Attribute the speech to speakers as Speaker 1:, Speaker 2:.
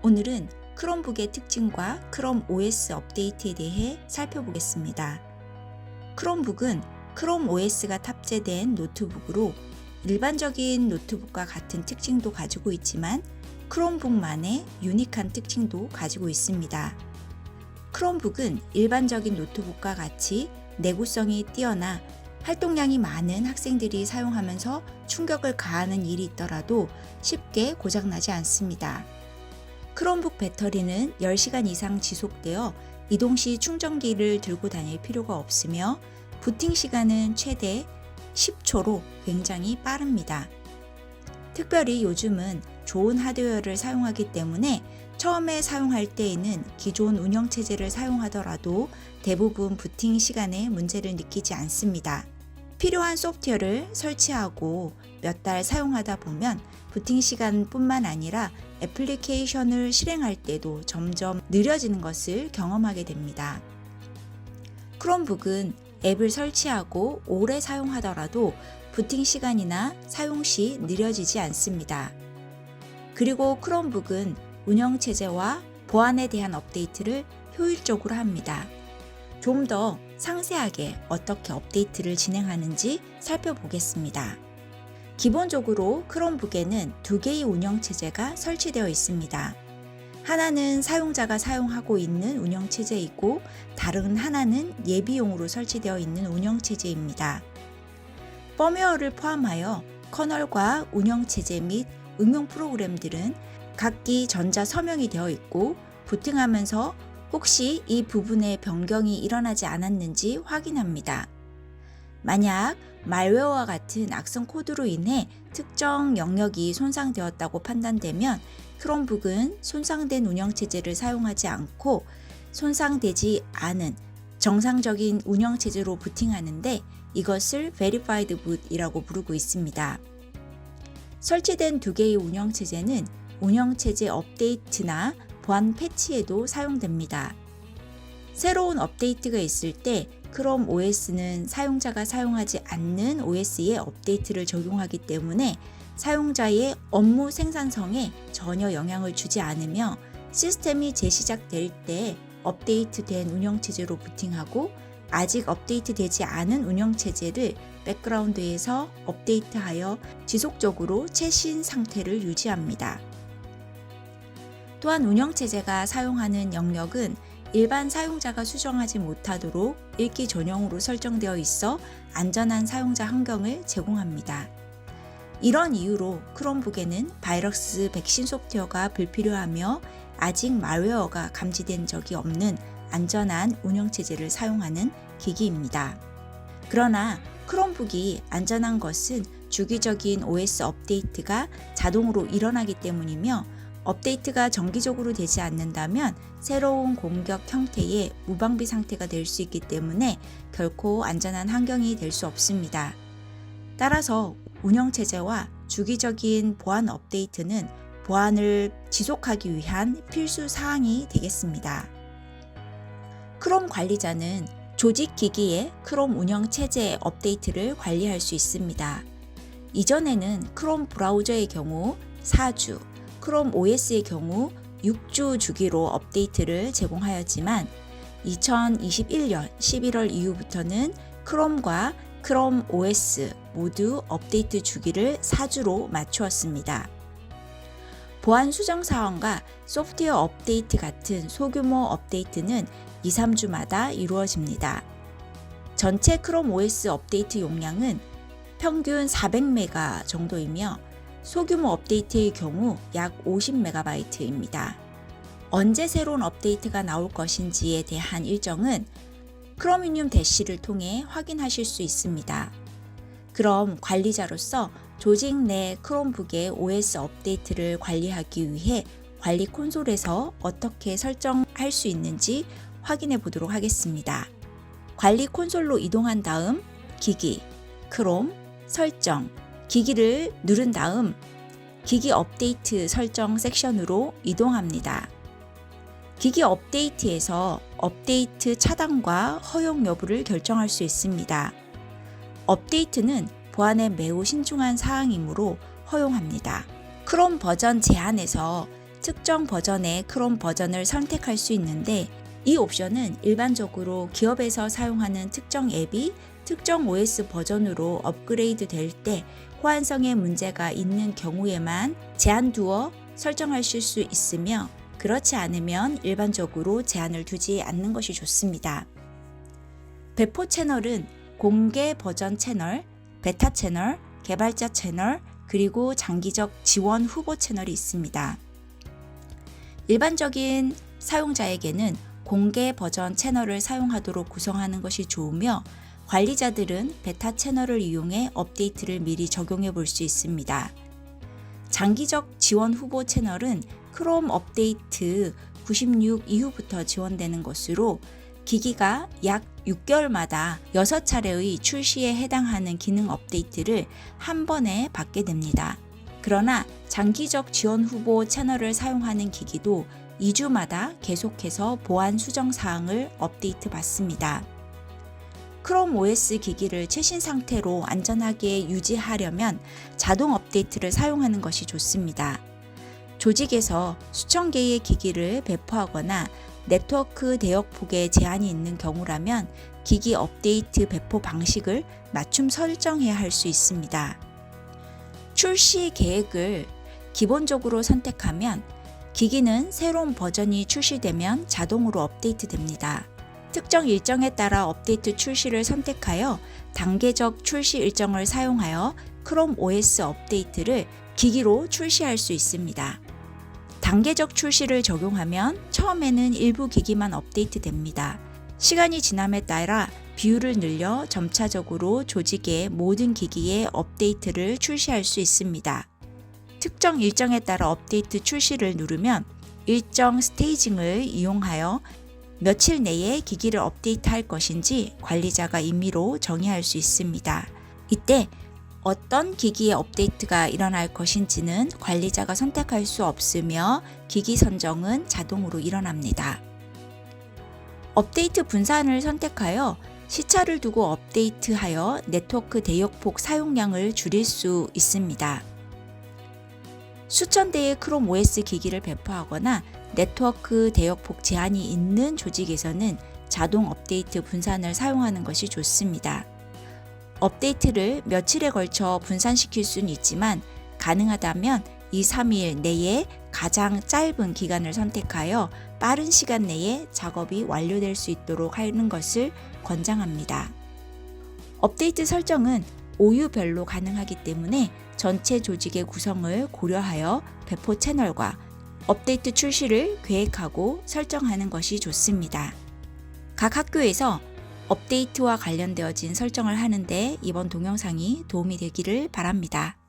Speaker 1: 오늘은 크롬북의 특징과 크롬 OS 업데이트에 대해 살펴보겠습니다. 크롬북은 크롬 OS가 탑재된 노트북으로 일반적인 노트북과 같은 특징도 가지고 있지만 크롬북만의 유니크한 특징도 가지고 있습니다. 크롬북은 일반적인 노트북과 같이 내구성이 뛰어나 활동량이 많은 학생들이 사용하면서 충격을 가하는 일이 있더라도 쉽게 고장나지 않습니다. 크롬북 배터리는 10시간 이상 지속되어 이동 시 충전기를 들고 다닐 필요가 없으며 부팅 시간은 최대 10초로 굉장히 빠릅니다. 특별히 요즘은 좋은 하드웨어를 사용하기 때문에 처음에 사용할 때에는 기존 운영체제를 사용하더라도 대부분 부팅 시간에 문제를 느끼지 않습니다. 필요한 소프트웨어를 설치하고 몇 달 사용하다 보면 부팅 시간뿐만 아니라 애플리케이션을 실행할 때도 점점 느려지는 것을 경험하게 됩니다. 크롬북은 앱을 설치하고 오래 사용하더라도 부팅 시간이나 사용 시 느려지지 않습니다. 그리고 크롬북은 운영체제와 보안에 대한 업데이트를 효율적으로 합니다. 좀 더 상세하게 어떻게 업데이트를 진행하는지 살펴보겠습니다. 기본적으로 크롬북에는 두 개의 운영체제가 설치되어 있습니다. 하나는 사용자가 사용하고 있는 운영체제이고 다른 하나는 예비용으로 설치되어 있는 운영체제입니다. 펌웨어를 포함하여 커널과 운영체제 및 응용 프로그램들은 각기 전자 서명이 되어 있고 부팅하면서 혹시 이 부분에 변경이 일어나지 않았는지 확인합니다. 만약 말웨어와 같은 악성 코드로 인해 특정 영역이 손상되었다고 판단되면 크롬북은 손상된 운영체제를 사용하지 않고 손상되지 않은 정상적인 운영체제로 부팅하는데 이것을 Verified Boot이라고 부르고 있습니다. 설치된 두 개의 운영체제는 운영체제 업데이트나 보안 패치에도 사용됩니다. 새로운 업데이트가 있을 때 크롬 OS는 사용자가 사용하지 않는 OS에 업데이트를 적용하기 때문에 사용자의 업무 생산성에 전혀 영향을 주지 않으며 시스템이 재시작될 때 업데이트된 운영체제로 부팅하고 아직 업데이트되지 않은 운영체제를 백그라운드에서 업데이트하여 지속적으로 최신 상태를 유지합니다. 또한 운영체제가 사용하는 영역은 일반 사용자가 수정하지 못하도록 읽기 전용으로 설정되어 있어 안전한 사용자 환경을 제공합니다. 이런 이유로 크롬북에는 바이러스 백신 소프트웨어가 불필요하며 아직 말웨어가 감지된 적이 없는 안전한 운영체제를 사용하는 기기입니다. 그러나 크롬북이 안전한 것은 주기적인 OS 업데이트가 자동으로 일어나기 때문이며 업데이트가 정기적으로 되지 않는다면 새로운 공격 형태의 무방비 상태가 될 수 있기 때문에 결코 안전한 환경이 될 수 없습니다. 따라서 운영체제와 주기적인 보안 업데이트는 보안을 지속하기 위한 필수 사항이 되겠습니다. 크롬 관리자는 조직 기기의 크롬 운영체제 업데이트를 관리할 수 있습니다. 이전에는 크롬 브라우저의 경우 4주, 크롬 OS의 경우 6주 주기로 업데이트를 제공하였지만 2021년 11월 이후부터는 크롬과 크롬 OS 모두 업데이트 주기를 4주로 맞추었습니다. 보안 수정 사항과 소프트웨어 업데이트 같은 소규모 업데이트는 2, 3주마다 이루어집니다. 전체 크롬 OS 업데이트 용량은 평균 400메가 정도이며 소규모 업데이트의 경우 약 50MB입니다. 언제 새로운 업데이트가 나올 것인지에 대한 일정은 크로미늄 대시를 통해 확인하실 수 있습니다. 그럼 관리자로서 조직 내 크롬북의 OS 업데이트를 관리하기 위해 관리 콘솔에서 어떻게 설정할 수 있는지 확인해 보도록 하겠습니다. 관리 콘솔로 이동한 다음 기기, 크롬, 설정, 기기를 누른 다음 기기 업데이트 설정 섹션으로 이동합니다. 기기 업데이트에서 업데이트 차단과 허용 여부를 결정할 수 있습니다. 업데이트는 보안에 매우 신중한 사항이므로 허용합니다. 크롬 버전 제한에서 특정 버전의 크롬 버전을 선택할 수 있는데 이 옵션은 일반적으로 기업에서 사용하는 특정 앱이 특정 OS 버전으로 업그레이드 될 때 호환성에 문제가 있는 경우에만 제한 두어 설정하실 수 있으며 그렇지 않으면 일반적으로 제한을 두지 않는 것이 좋습니다. 배포 채널은 공개 버전 채널, 베타 채널, 개발자 채널, 그리고 장기적 지원 후보 채널이 있습니다. 일반적인 사용자에게는 공개 버전 채널을 사용하도록 구성하는 것이 좋으며 관리자들은 베타 채널을 이용해 업데이트를 미리 적용해 볼 수 있습니다. 장기적 지원 후보 채널은 크롬 업데이트 96 이후부터 지원되는 것으로 기기가 약 6개월마다 6차례의 출시에 해당하는 기능 업데이트를 한 번에 받게 됩니다. 그러나 장기적 지원 후보 채널을 사용하는 기기도 2주마다 계속해서 보안 수정 사항을 업데이트 받습니다. 크롬 OS 기기를 최신 상태로 안전하게 유지하려면 자동 업데이트를 사용하는 것이 좋습니다. 조직에서 수천 개의 기기를 배포하거나 네트워크 대역폭에 제한이 있는 경우라면 기기 업데이트 배포 방식을 맞춤 설정해야 할 수 있습니다. 출시 계획을 기본적으로 선택하면 기기는 새로운 버전이 출시되면 자동으로 업데이트됩니다. 특정 일정에 따라 업데이트 출시를 선택하여 단계적 출시 일정을 사용하여 크롬 OS 업데이트를 기기로 출시할 수 있습니다. 단계적 출시를 적용하면 처음에는 일부 기기만 업데이트됩니다. 시간이 지남에 따라 비율을 늘려 점차적으로 조직의 모든 기기에 업데이트를 출시할 수 있습니다. 특정 일정에 따라 업데이트 출시를 누르면 일정 스테이징을 이용하여 며칠 내에 기기를 업데이트할 것인지 관리자가 임의로 정의할 수 있습니다. 이때 어떤 기기의 업데이트가 일어날 것인지는 관리자가 선택할 수 없으며 기기 선정은 자동으로 일어납니다. 업데이트 분산을 선택하여 시차를 두고 업데이트하여 네트워크 대역폭 사용량을 줄일 수 있습니다. 수천 대의 크롬 OS 기기를 배포하거나 네트워크 대역폭 제한이 있는 조직에서는 자동 업데이트 분산을 사용하는 것이 좋습니다. 업데이트를 며칠에 걸쳐 분산시킬 수는 있지만 가능하다면 2, 3일 내에 가장 짧은 기간을 선택하여 빠른 시간 내에 작업이 완료될 수 있도록 하는 것을 권장합니다. 업데이트 설정은 OU별로 가능하기 때문에 전체 조직의 구성을 고려하여 배포 채널과 업데이트 출시를 계획하고 설정하는 것이 좋습니다. 각 학교에서 업데이트와 관련되어진 설정을 하는데 이번 동영상이 도움이 되기를 바랍니다.